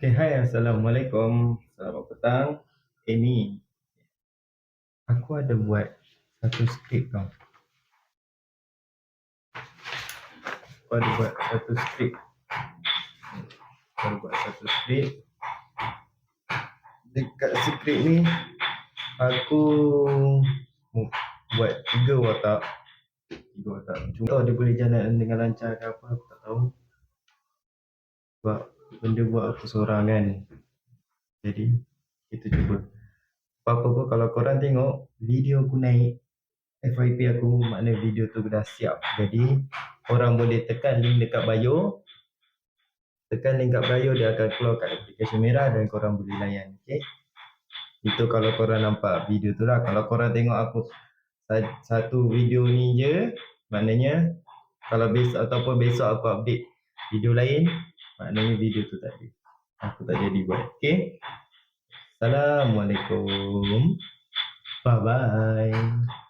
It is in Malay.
Okay, hai, Assalamualaikum. Selamat petang. Ini, aku ada buat satu skrip tau. Aku ada buat satu skrip. Dekat skrip ni, aku buat 3 watak. Cuma dia boleh jalan dengan lancar ke apa, aku tak tahu. Sebab benda buat aku seorang kan. Jadi, kita cuba. Apa-apa pun kalau korang tengok video aku naik FYP aku, makna video tu dah siap. Jadi korang boleh tekan link dekat bio. Tekan link kat bio, dia akan keluar kat aplikasi merah dan korang boleh layan. Okay, itu kalau korang nampak video tu lah. Kalau korang tengok aku satu video ni je, maknanya kalau besok ataupun besok aku update video lain, maknanya video tu tak ada, aku tak jadi buat. Okay, Assalamualaikum, bye bye.